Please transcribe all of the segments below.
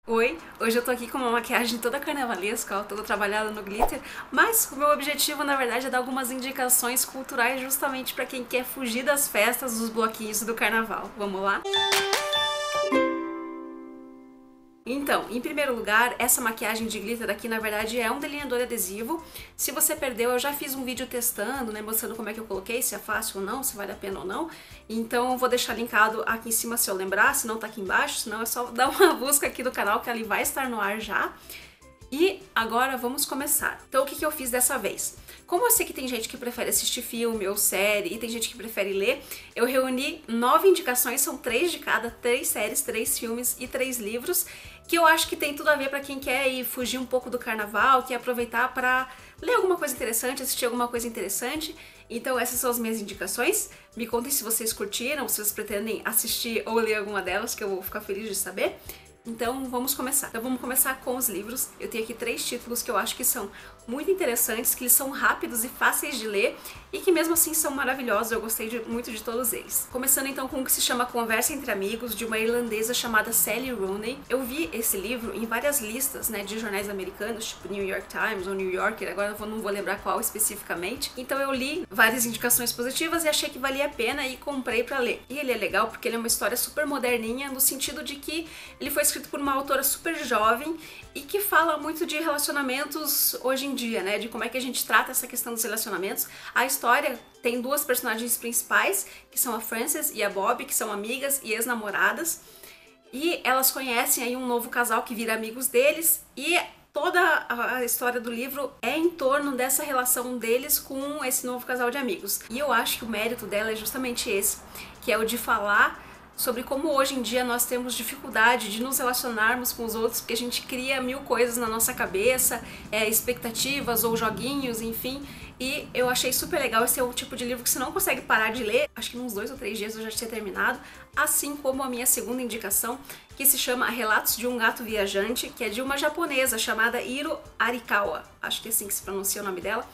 Oi, hoje eu tô aqui com uma maquiagem toda carnavalesca, ó, toda trabalhada no glitter, mas o meu objetivo na verdade é dar algumas indicações culturais justamente pra quem quer fugir das festas, dos bloquinhos do carnaval. Vamos lá? Então, em primeiro lugar, essa maquiagem de glitter aqui na verdade é um delineador adesivo. Se você perdeu, eu já fiz um vídeo testando, né, mostrando como é que eu coloquei, se é fácil ou não, se vale a pena ou não. Então eu vou deixar linkado aqui em cima se eu lembrar, se não tá aqui embaixo, senão é só dar uma busca aqui do canal que ele vai estar no ar já. E agora vamos começar. Então o que eu fiz dessa vez? Como eu sei que tem gente que prefere assistir filme ou série e tem gente que prefere ler, eu reuni 9 indicações, são 3 de cada, 3 séries, 3 filmes e 3 livros, que eu acho que tem tudo a ver pra quem quer ir fugir um pouco do carnaval, quer aproveitar pra ler alguma coisa interessante, assistir alguma coisa interessante. Então essas são as minhas indicações. Me contem se vocês curtiram, se vocês pretendem assistir ou ler alguma delas, que eu vou ficar feliz de saber. Então vamos começar. Então vamos começar com os livros. Eu tenho aqui 3 títulos que eu acho que são muito interessantes, que eles são rápidos e fáceis de ler e que mesmo assim são maravilhosos. Eu gostei muito de todos eles. Começando então com o que se chama Conversa entre Amigos, de uma irlandesa chamada Sally Rooney. Eu vi esse livro em várias listas, né, de jornais americanos, tipo New York Times ou New Yorker, agora eu não vou lembrar qual especificamente. Então eu li várias indicações positivas e achei que valia a pena e comprei pra ler. E ele é legal porque ele é uma história super moderninha, no sentido de que ele foi escrito por uma autora super jovem e que fala muito de relacionamentos hoje em dia, né? De como é que a gente trata essa questão dos relacionamentos. A história tem 2 personagens principais, que são a Frances e a Bob, que são amigas e ex-namoradas. E elas conhecem aí um novo casal que vira amigos deles e toda a história do livro é em torno dessa relação deles com esse novo casal de amigos. E eu acho que o mérito dela é justamente esse, que é o de falar sobre como hoje em dia nós temos dificuldade de nos relacionarmos com os outros, porque a gente cria 1000 coisas na nossa cabeça, expectativas ou joguinhos, enfim. E eu achei super legal. Esse é o tipo de livro que você não consegue parar de ler. Acho que uns 2 ou 3 dias eu já tinha terminado. Assim como a minha segunda indicação, que se chama Relatos de um Gato Viajante, que é de uma japonesa chamada Hiro Arikawa. Acho que é assim que se pronuncia o nome dela.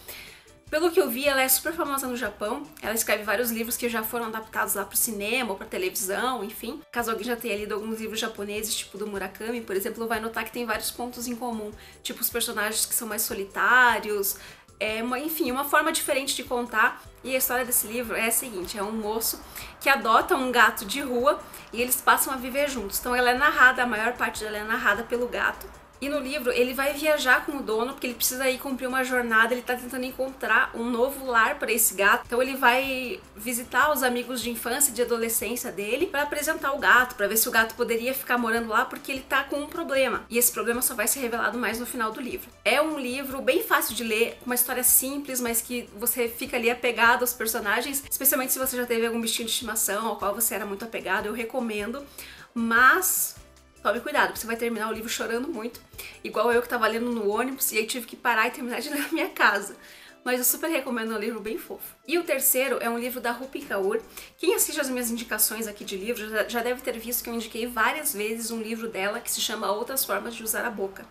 Pelo que eu vi, ela é super famosa no Japão. Ela escreve vários livros que já foram adaptados lá pro cinema ou pra televisão, enfim. Caso alguém já tenha lido alguns livros japoneses, tipo do Murakami, por exemplo, vai notar que tem vários pontos em comum. Tipo os personagens que são mais solitários, enfim, uma forma diferente de contar. E a história desse livro é a seguinte, é um moço que adota um gato de rua e eles passam a viver juntos. Então ela é narrada, a maior parte dela é narrada pelo gato. E no livro ele vai viajar com o dono, porque ele precisa ir cumprir uma jornada, ele tá tentando encontrar um novo lar para esse gato. Então ele vai visitar os amigos de infância e de adolescência dele para apresentar o gato, para ver se o gato poderia ficar morando lá, porque ele tá com um problema. E esse problema só vai ser revelado mais no final do livro. É um livro bem fácil de ler, uma história simples, mas que você fica ali apegado aos personagens, especialmente se você já teve algum bichinho de estimação ao qual você era muito apegado, eu recomendo. Mas tome cuidado, porque você vai terminar o livro chorando muito, igual eu que tava lendo no ônibus e aí tive que parar e terminar de ler na minha casa. Mas eu super recomendo, um livro bem fofo. E o terceiro é um livro da Rupi Kaur. Quem assiste as minhas indicações aqui de livros já deve ter visto que eu indiquei várias vezes um livro dela que se chama Outras Formas de Usar a Boca,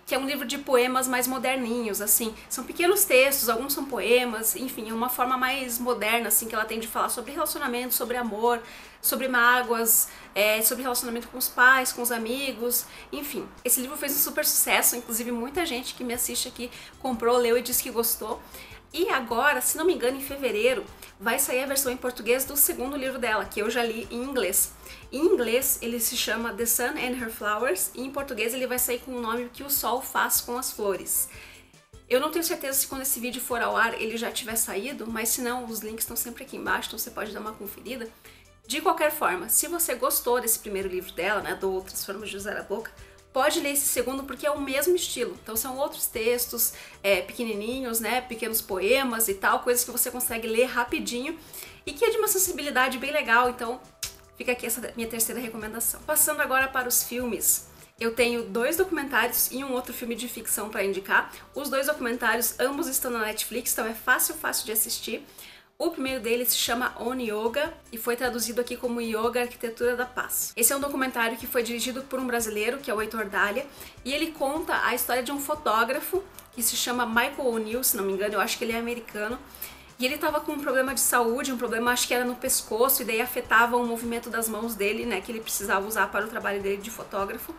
que é um livro de poemas mais moderninhos, assim. São pequenos textos, alguns são poemas, enfim, é uma forma mais moderna, assim, que ela tem de falar sobre relacionamento, sobre amor, sobre mágoas, sobre relacionamento com os pais, com os amigos, enfim. Esse livro fez um super sucesso, inclusive muita gente que me assiste aqui comprou, leu e disse que gostou. E agora, se não me engano, em fevereiro, vai sair a versão em português do segundo livro dela, que eu já li em inglês. Em inglês, ele se chama The Sun and Her Flowers, e em português ele vai sair com o nome Que o Sol Faz com as Flores. Eu não tenho certeza se quando esse vídeo for ao ar ele já tiver saído, mas se não, os links estão sempre aqui embaixo, então você pode dar uma conferida. De qualquer forma, se você gostou desse primeiro livro dela, né, do Outras Formas de Usar a Boca, pode ler esse segundo porque é o mesmo estilo. Então são outros textos pequenininhos, né, pequenos poemas e tal, coisas que você consegue ler rapidinho e que é de uma sensibilidade bem legal, então fica aqui essa minha terceira recomendação. Passando agora para os filmes. Eu tenho 2 documentários e um outro filme de ficção para indicar. Os 2 documentários, ambos estão na Netflix, então é fácil de assistir. O primeiro deles se chama On Yoga e foi traduzido aqui como Yoga Arquitetura da Paz. Esse é um documentário que foi dirigido por um brasileiro, que é o Heitor Dália, e ele conta a história de um fotógrafo que se chama Michael O'Neill, se não me engano, eu acho que ele é americano. E ele tava com um problema de saúde, um problema acho que era no pescoço, e daí afetava o movimento das mãos dele, né, que ele precisava usar para o trabalho dele de fotógrafo.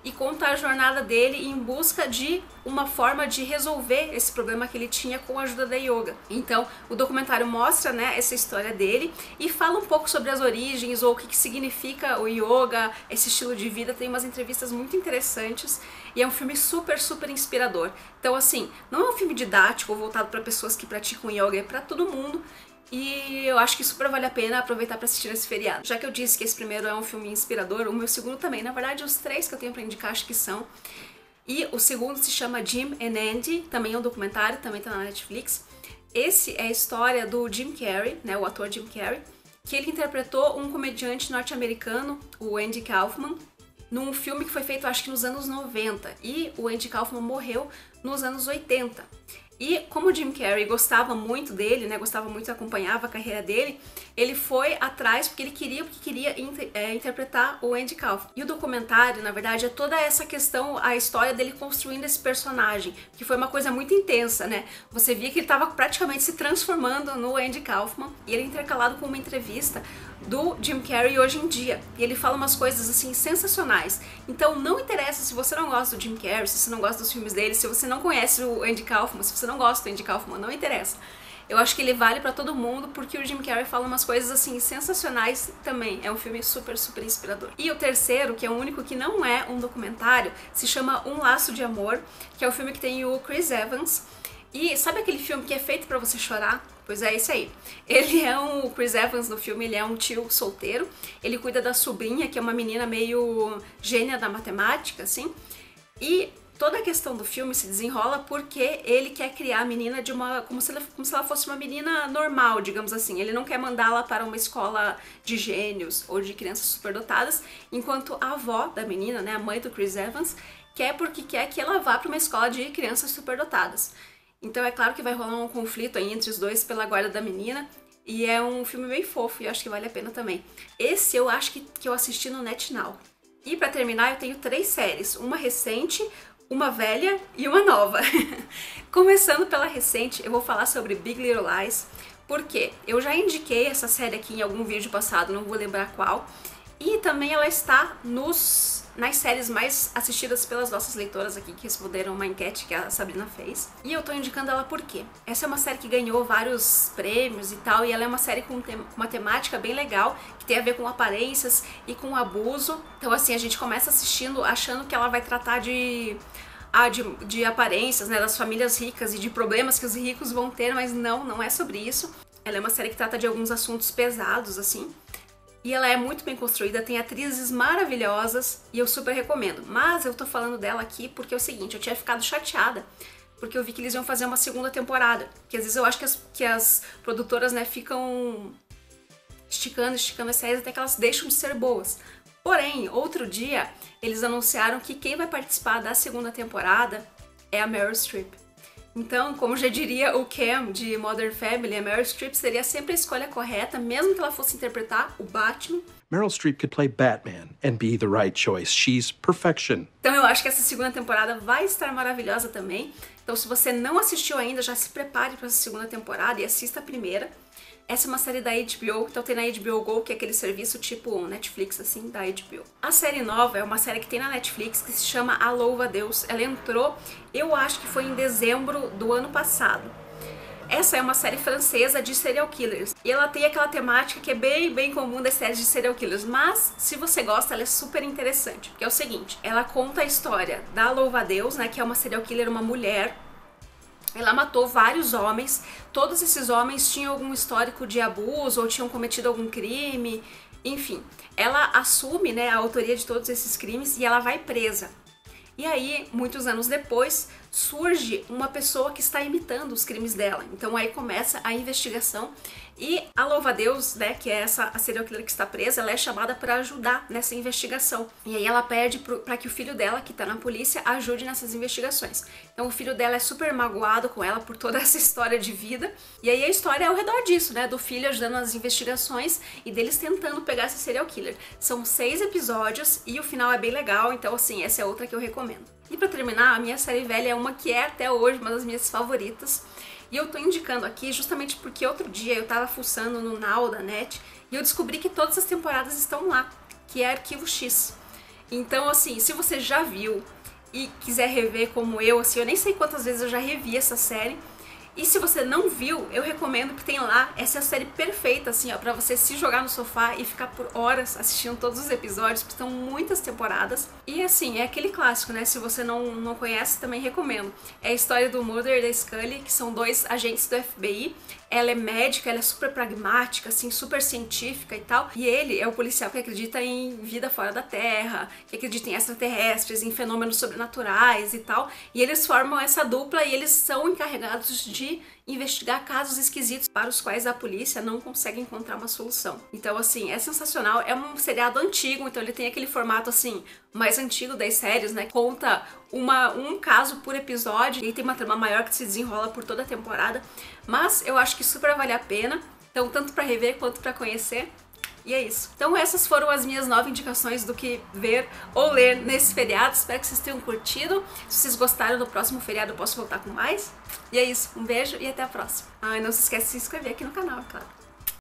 e conta a jornada dele em busca de uma forma de resolver esse problema que ele tinha com a ajuda da yoga. Então, o documentário mostra, né, essa história dele e fala um pouco sobre as origens ou o que significa o yoga, esse estilo de vida. Tem umas entrevistas muito interessantes e é um filme super, super inspirador. Então, assim, não é um filme didático ou voltado para pessoas que praticam yoga, é para todo mundo. E eu acho que super vale a pena aproveitar para assistir esse feriado. Já que eu disse que esse primeiro é um filme inspirador, o meu segundo também. Na verdade, os três que eu tenho para indicar acho que são. E o segundo se chama Jim and Andy, também é um documentário, também tá na Netflix. Esse é a história do Jim Carrey, né, o ator Jim Carrey, que ele interpretou um comediante norte-americano, o Andy Kaufman, num filme que foi feito acho que nos anos 90. E o Andy Kaufman morreu nos anos 80. E como o Jim Carrey gostava muito dele, né, gostava muito, acompanhava a carreira dele, ele foi atrás porque queria interpretar o Andy Kaufman. E o documentário, na verdade, é toda essa questão, a história dele construindo esse personagem, que foi uma coisa muito intensa, né? Você via que ele estava praticamente se transformando no Andy Kaufman, e ele é intercalado com uma entrevista do Jim Carrey hoje em dia. E ele fala umas coisas assim sensacionais. Então não interessa se você não gosta do Jim Carrey, se você não gosta dos filmes dele, se você não conhece o Andy Kaufman, se você não gosta do Andy Kaufman, não interessa. Eu acho que ele vale pra todo mundo porque o Jim Carrey fala umas coisas assim sensacionais também. É um filme super, super inspirador. E o terceiro, que é o único que não é um documentário, se chama Um Laço de Amor, que é o filme que tem o Chris Evans. E sabe aquele filme que é feito pra você chorar? Pois é, esse aí. O Chris Evans no filme, ele é um tio solteiro, ele cuida da sobrinha, que é uma menina meio gênia da matemática, assim, e toda a questão do filme se desenrola porque ele quer criar a menina como se ela fosse uma menina normal, digamos assim. Ele não quer mandá-la para uma escola de gênios ou de crianças superdotadas, enquanto a avó da menina, né, a mãe do Chris Evans, quer que ela vá para uma escola de crianças superdotadas. Então é claro que vai rolar um conflito aí entre os dois pela guarda da menina, e é um filme bem fofo e acho que vale a pena também. Esse eu acho que eu assisti no NetNow. E pra terminar eu tenho 3 séries, uma recente, uma velha e uma nova. Começando pela recente, eu vou falar sobre Big Little Lies, porque eu já indiquei essa série aqui em algum vídeo passado, não vou lembrar qual, e também ela está nas séries mais assistidas pelas nossas leitoras aqui, que responderam uma enquete que a Sabrina fez. E eu tô indicando ela por quê? Essa é uma série que ganhou vários prêmios e tal, e ela é uma série com uma temática bem legal, que tem a ver com aparências e com abuso. Então assim, a gente começa assistindo achando que ela vai tratar de aparências, né, das famílias ricas e de problemas que os ricos vão ter, mas não é sobre isso. Ela é uma série que trata de alguns assuntos pesados, assim, e ela é muito bem construída, tem atrizes maravilhosas e eu super recomendo. Mas eu tô falando dela aqui porque é o seguinte, eu tinha ficado chateada porque eu vi que eles iam fazer uma segunda temporada. Porque às vezes eu acho que as produtoras, né, ficam esticando as séries até que elas deixam de ser boas. Porém, outro dia, eles anunciaram que quem vai participar da segunda temporada é a Meryl Streep. Então, como já diria o Cam de Modern Family, a Meryl Streep seria sempre a escolha correta, mesmo que ela fosse interpretar o Batman. Meryl Streep could play Batman and be the right choice. She's perfection. Então eu acho que essa segunda temporada vai estar maravilhosa também. Então se você não assistiu ainda, já se prepare para essa segunda temporada e assista a primeira. Essa é uma série da HBO, então tem na HBO Go, que é aquele serviço tipo Netflix, assim, da HBO. A série nova é uma série que tem na Netflix, que se chama A Louva a Deus. Ela entrou, eu acho que foi em dezembro do ano passado. Essa é uma série francesa de serial killers. E ela tem aquela temática que é bem comum das séries de serial killers. Mas, se você gosta, ela é super interessante. Que é o seguinte, ela conta a história da Louva a Deus, né, que é uma serial killer, uma mulher. Ela matou vários homens, todos esses homens tinham algum histórico de abuso ou tinham cometido algum crime, enfim. Ela assume, né, a autoria de todos esses crimes e ela vai presa. E aí, muitos anos depois, surge uma pessoa que está imitando os crimes dela. Então aí começa a investigação e a louva-a-Deus, né, que é a serial killer que está presa, ela é chamada para ajudar nessa investigação. E aí ela pede para que o filho dela, que está na polícia, ajude nessas investigações. Então o filho dela é super magoado com ela por toda essa história de vida. E aí a história é ao redor disso, né, do filho ajudando nas investigações e deles tentando pegar esse serial killer. São 6 episódios e o final é bem legal, então assim, essa é outra que eu recomendo. E pra terminar, a minha série velha é uma que é até hoje uma das minhas favoritas. E eu tô indicando aqui justamente porque outro dia eu tava fuçando no Now da Net e eu descobri que todas as temporadas estão lá, que é Arquivo X. Então, assim, se você já viu e quiser rever como eu, assim, eu nem sei quantas vezes eu já revi essa série. E se você não viu, eu recomendo que tem lá, essa é a série perfeita, assim, ó, pra você se jogar no sofá e ficar por horas assistindo todos os episódios, porque são muitas temporadas. E assim, é aquele clássico, né, se você não conhece, também recomendo. É a história do Mulder e da Scully, que são dois agentes do FBI. Ela é médica, ela é super pragmática, assim, super científica e tal. E ele é o policial que acredita em vida fora da Terra, que acredita em extraterrestres, em fenômenos sobrenaturais e tal. E eles formam essa dupla e eles são encarregados de investigar casos esquisitos para os quais a polícia não consegue encontrar uma solução. Então, assim, é sensacional. É um seriado antigo, então ele tem aquele formato, assim, mais antigo das séries, né? Conta um caso por episódio e tem uma trama maior que se desenrola por toda a temporada. Mas eu acho que super vale a pena. Então, tanto para rever quanto para conhecer. E é isso. Então essas foram as minhas 9 indicações do que ver ou ler nesse feriado. Espero que vocês tenham curtido. Se vocês gostaram, no próximo feriado eu posso voltar com mais. E é isso. Um beijo e até a próxima. Ah, e não se esquece de se inscrever aqui no canal, é claro.